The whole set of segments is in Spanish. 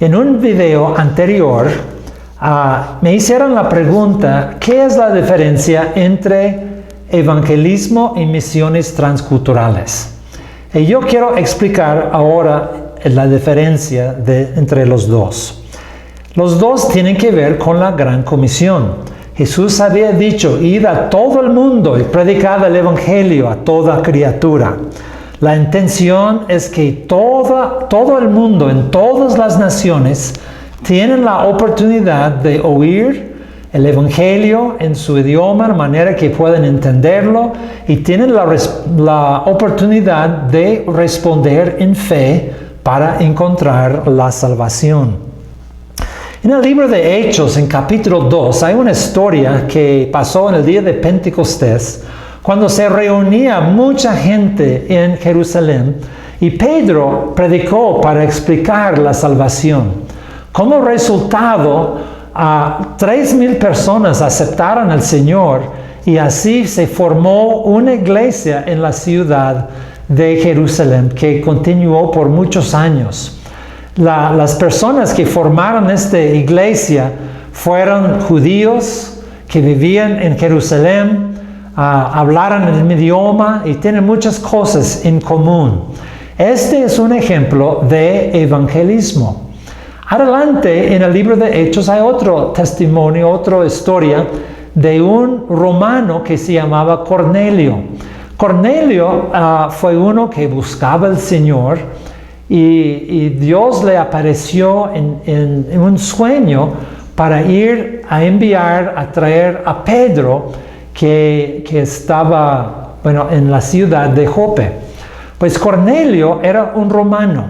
En un video anterior me hicieron la pregunta, ¿qué es la diferencia entre evangelismo y misiones transculturales? Y yo quiero explicar ahora la diferencia entre los dos. Los dos tienen que ver con la gran comisión. Jesús había dicho, id a todo el mundo y predicad el evangelio a toda criatura. La intención es que todo el mundo, en todas las naciones, tienen la oportunidad de oír el evangelio en su idioma, de manera que puedan entenderlo, y tienen la oportunidad de responder en fe para encontrar la salvación. En el libro de Hechos, en capítulo 2, hay una historia que pasó en el día de Pentecostés, cuando se reunía mucha gente en Jerusalén, y Pedro predicó para explicar la salvación. Como resultado, 3,000 personas aceptaron al Señor, y así se formó una iglesia en la ciudad de Jerusalén que continuó por muchos años. Las personas que formaron esta iglesia fueron judíos que vivían en Jerusalén, hablaron el idioma y tienen muchas cosas en común. Este es un ejemplo de evangelismo. Adelante en el libro de Hechos hay otro testimonio, otra historia de un romano que se llamaba Cornelio. Cornelio fue uno que buscaba al Señor y Dios le apareció en un sueño para ir a enviar, a traer a Pedro que estaba en la ciudad de Jope. Pues Cornelio era un romano.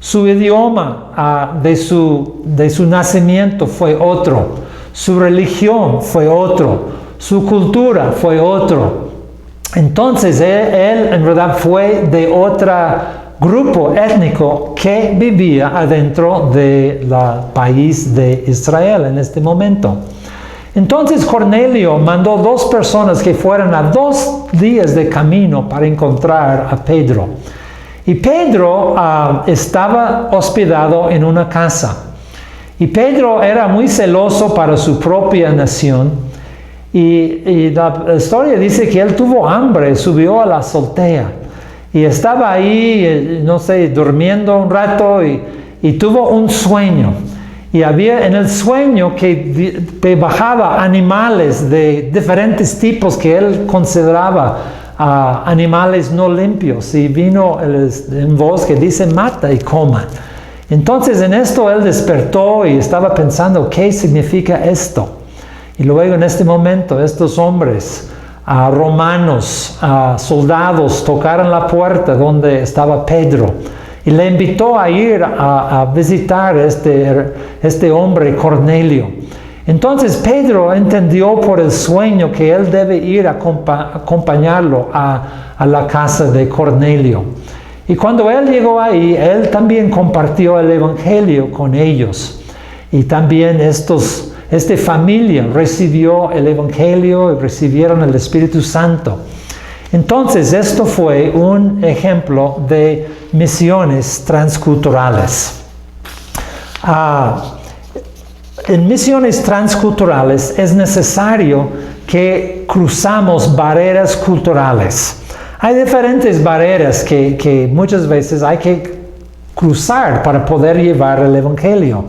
Su idioma de su nacimiento fue otro. Su religión fue otro. Su cultura fue otro. Entonces él en verdad fue de otro grupo étnico que vivía adentro del país de Israel en este momento. Entonces Cornelio mandó 2 personas que fueran a 2 días de camino para encontrar a Pedro. Y Pedro estaba hospedado en una casa. Y Pedro era muy celoso para su propia nación. Y la historia dice que él tuvo hambre, subió a la azotea. Y estaba ahí, durmiendo un rato y tuvo un sueño. Y había en el sueño que bajaba animales de diferentes tipos que él consideraba animales no limpios. Y vino en voz que dice, mata y coma. Entonces en esto él despertó y estaba pensando, ¿qué significa esto? Y luego en este momento estos hombres romanos, soldados, tocaron la puerta donde estaba Pedro. Y le invitó a ir a visitar este hombre Cornelio. Entonces Pedro entendió por el sueño que él debe ir a acompañarlo a la casa de Cornelio. Y cuando él llegó ahí, él también compartió el evangelio con ellos. Y también esta familia recibió el evangelio y recibieron el Espíritu Santo. Entonces, esto fue un ejemplo de misiones transculturales. En misiones transculturales es necesario que cruzamos barreras culturales. Hay diferentes barreras que muchas veces hay que cruzar para poder llevar el evangelio.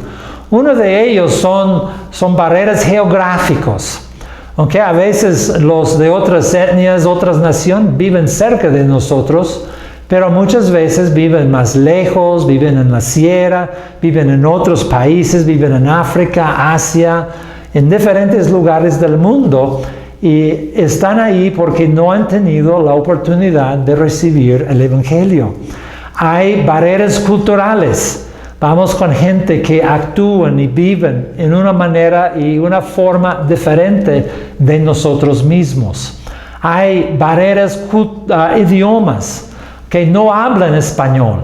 Uno de ellos son barreras geográficas. Aunque a veces los de otras etnias, otras naciones viven cerca de nosotros, pero muchas veces viven más lejos, viven en la sierra, viven en otros países, viven en África, Asia, en diferentes lugares del mundo, y están ahí porque no han tenido la oportunidad de recibir el evangelio. Hay barreras culturales. Vamos con gente que actúan y viven en una manera y una forma diferente de nosotros mismos. Hay barreras idiomas que no hablan español.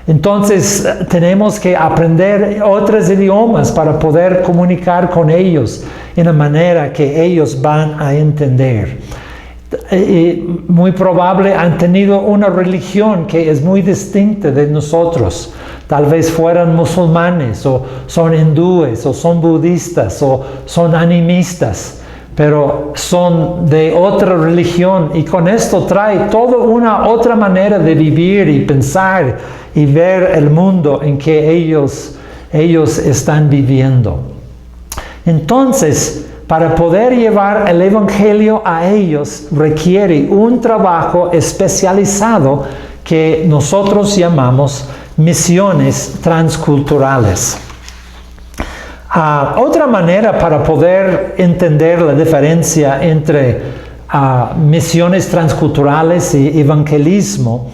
Entonces tenemos que aprender otros idiomas para poder comunicar con ellos en una manera que ellos van a entender. muy probable han tenido una religión que es muy distinta de nosotros. Tal vez fueran musulmanes, o son hindúes, o son budistas, o son animistas, pero son de otra religión, y con esto trae toda una otra manera de vivir y pensar y ver el mundo en que ellos están viviendo. Entonces, para poder llevar el evangelio a ellos requiere un trabajo especializado que nosotros llamamos misiones transculturales. Otra manera para poder entender la diferencia entre misiones transculturales y evangelismo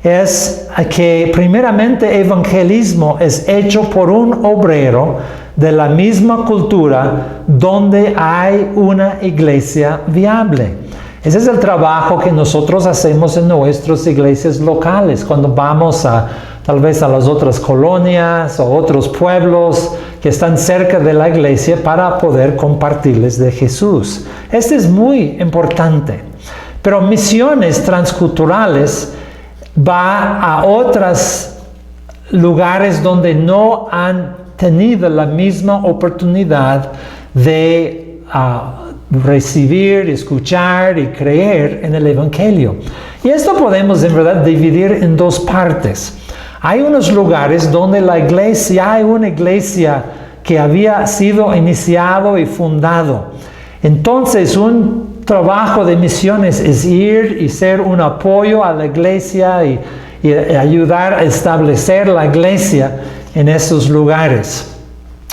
es que primeramente evangelismo es hecho por un obrero de la misma cultura donde hay una iglesia viable. Ese es el trabajo que nosotros hacemos en nuestras iglesias locales, cuando vamos tal vez a las otras colonias o otros pueblos que están cerca de la iglesia para poder compartirles de Jesús. Este es muy importante. Pero misiones transculturales va a otros lugares donde no han tenido la misma oportunidad de recibir, escuchar y creer en el evangelio. Y esto podemos en verdad dividir en dos partes. Hay unos lugares donde hay una iglesia que había sido iniciado y fundado. Entonces, un trabajo de misiones es ir y ser un apoyo a la iglesia y ayudar a establecer la iglesia en esos lugares.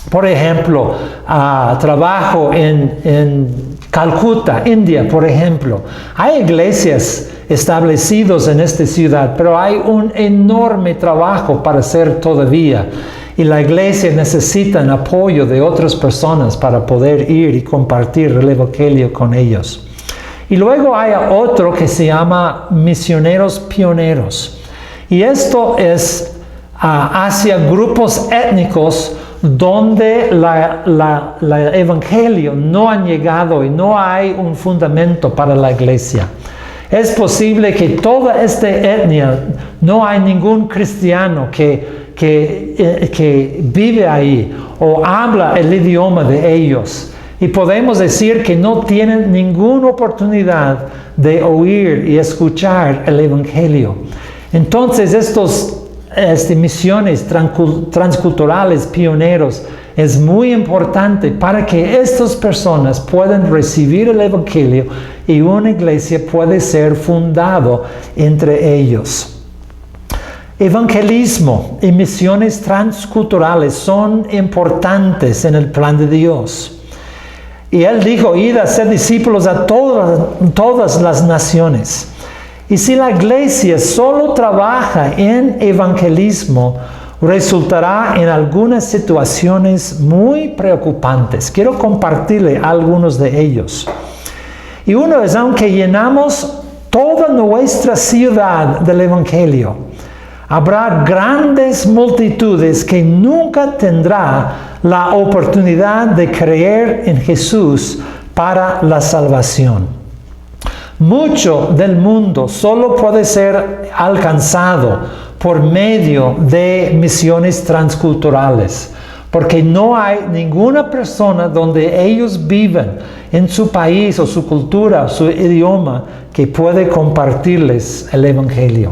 Por ejemplo, trabajo en Calcuta, India, por ejemplo. Hay iglesias establecidas en esta ciudad, pero hay un enorme trabajo para hacer todavía. Y la iglesia necesita el apoyo de otras personas para poder ir y compartir el evangelio con ellos. Y luego hay otro que se llama misioneros pioneros. Y esto es hacia grupos étnicos donde el evangelio no ha llegado y no hay un fundamento para la iglesia. Es posible que toda esta etnia no hay ningún cristiano que vive ahí o habla el idioma de ellos. Y podemos decir que no tienen ninguna oportunidad de oír y escuchar el evangelio. Entonces estas misiones transculturales pioneros es muy importante para que estas personas puedan recibir el evangelio y una iglesia puede ser fundada entre ellos. Evangelismo y misiones transculturales son importantes en el plan de Dios. Y Él dijo, id a ser discípulos a todas las naciones. Y si la iglesia solo trabaja en evangelismo, resultará en algunas situaciones muy preocupantes. Quiero compartirle algunos de ellos. Y uno es, aunque llenamos toda nuestra ciudad del evangelio, habrá grandes multitudes que nunca tendrán la oportunidad de creer en Jesús para la salvación. Mucho del mundo solo puede ser alcanzado por medio de misiones transculturales, porque no hay ninguna persona donde ellos viven en su país o su cultura, su idioma, que puede compartirles el evangelio.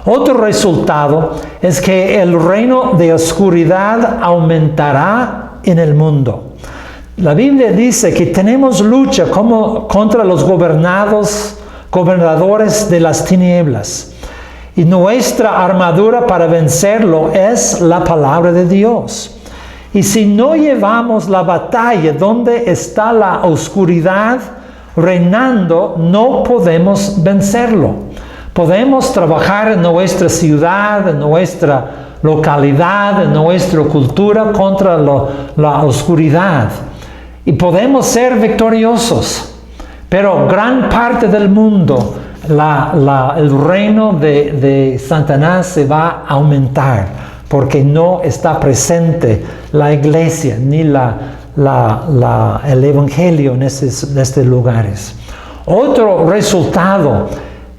Otro resultado es que el reino de oscuridad aumentará en el mundo. La Biblia dice que tenemos lucha contra los gobernadores de las tinieblas. Y nuestra armadura para vencerlo es la palabra de Dios. Y si no llevamos la batalla donde está la oscuridad reinando, no podemos vencerlo. Podemos trabajar en nuestra ciudad, en nuestra localidad, en nuestra cultura contra la oscuridad. Y podemos ser victoriosos. Pero gran parte del mundo, el reino de Satanás se va a aumentar, porque no está presente la iglesia ni el evangelio en estos lugares. Otro resultado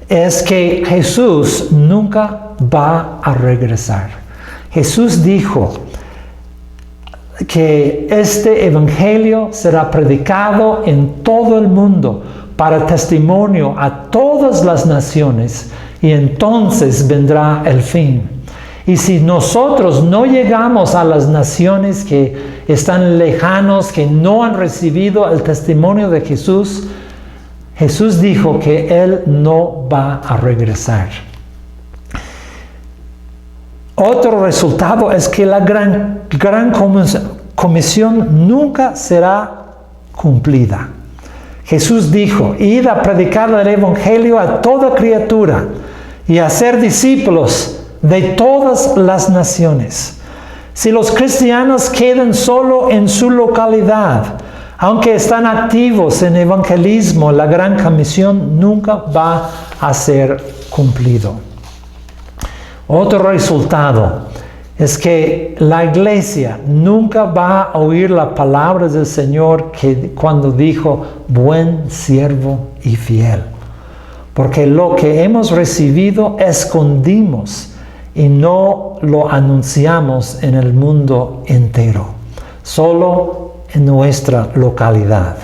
es que Jesús nunca va a regresar. Jesús dijo que este evangelio será predicado en todo el mundo para testimonio a todas las naciones, y entonces vendrá el fin. Y si nosotros no llegamos a las naciones que están lejanos, que no han recibido el testimonio de Jesús, Jesús dijo que Él no va a regresar. Otro resultado es que la gran comisión nunca será cumplida. Jesús dijo: id a predicar el evangelio a toda criatura y a ser discípulos de todas las naciones. Si los cristianos quedan solo en su localidad, aunque están activos en evangelismo, la gran comisión nunca va a ser cumplido. Otro resultado es que la iglesia nunca va a oír las palabras del Señor cuando dijo: buen siervo y fiel. Porque lo que hemos recibido escondimos y no lo anunciamos en el mundo entero, solo en nuestra localidad.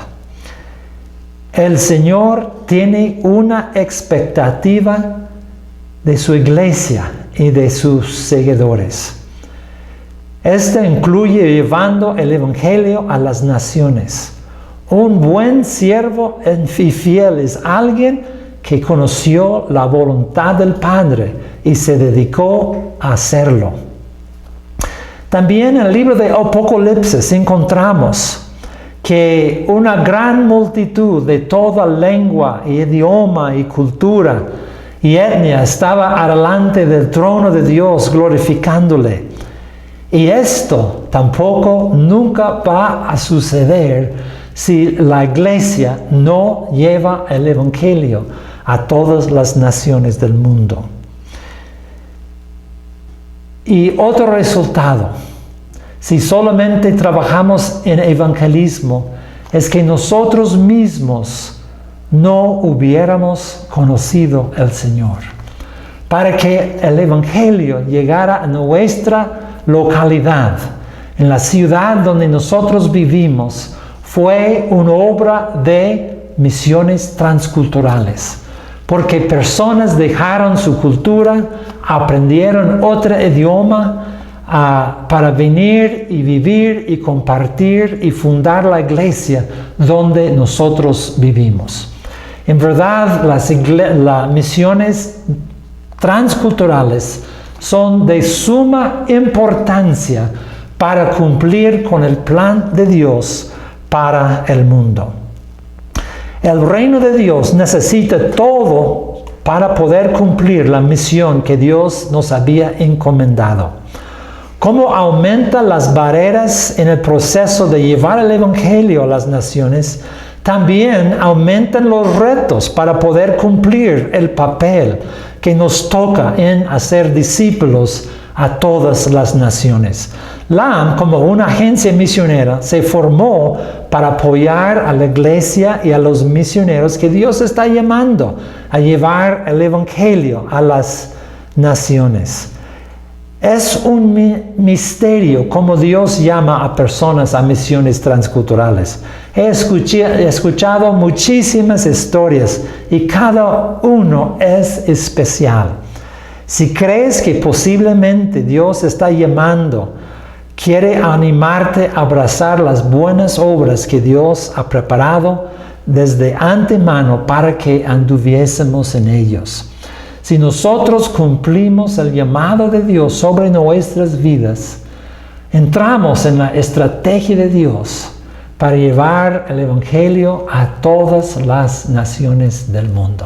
El Señor tiene una expectativa de su iglesia y de sus seguidores. Esta incluye llevando el evangelio a las naciones. Un buen siervo y fiel es alguien que conoció la voluntad del Padre y se dedicó a hacerlo. También en el libro de Apocalipsis encontramos que una gran multitud de toda lengua, idioma y cultura y etnia estaba adelante del trono de Dios glorificándole. Y esto tampoco nunca va a suceder si la iglesia no lleva el evangelio a todas las naciones del mundo. Y otro resultado, si solamente trabajamos en evangelismo, es que nosotros mismos no hubiéramos conocido al Señor. Para que el evangelio llegara a nuestra localidad, en la ciudad donde nosotros vivimos, fue una obra de misiones transculturales. Porque personas dejaron su cultura, aprendieron otro idioma para venir y vivir y compartir y fundar la iglesia donde nosotros vivimos. En verdad, las misiones transculturales son de suma importancia para cumplir con el plan de Dios para el mundo. El reino de Dios necesita todo para poder cumplir la misión que Dios nos había encomendado. ¿Cómo aumenta las barreras en el proceso de llevar el evangelio a las naciones? También aumentan los retos para poder cumplir el papel que nos toca en hacer discípulos a todas las naciones. LAM, como una agencia misionera, se formó para apoyar a la iglesia y a los misioneros que Dios está llamando a llevar el evangelio a las naciones. Es un misterio cómo Dios llama a personas a misiones transculturales. He escuchado muchísimas historias y cada uno es especial. Si crees que posiblemente Dios está llamando, quiere animarte a abrazar las buenas obras que Dios ha preparado desde antemano para que anduviésemos en ellos. Si nosotros cumplimos el llamado de Dios sobre nuestras vidas, entramos en la estrategia de Dios para llevar el evangelio a todas las naciones del mundo.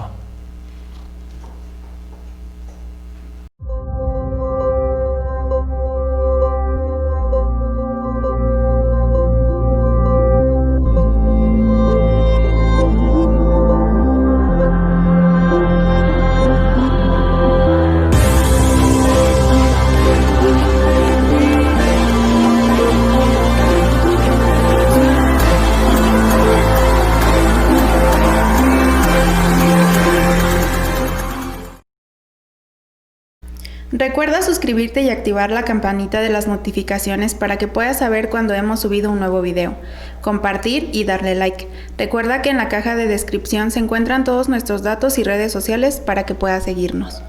Recuerda suscribirte y activar la campanita de las notificaciones para que puedas saber cuando hemos subido un nuevo video, compartir y darle like. Recuerda que en la caja de descripción se encuentran todos nuestros datos y redes sociales para que puedas seguirnos.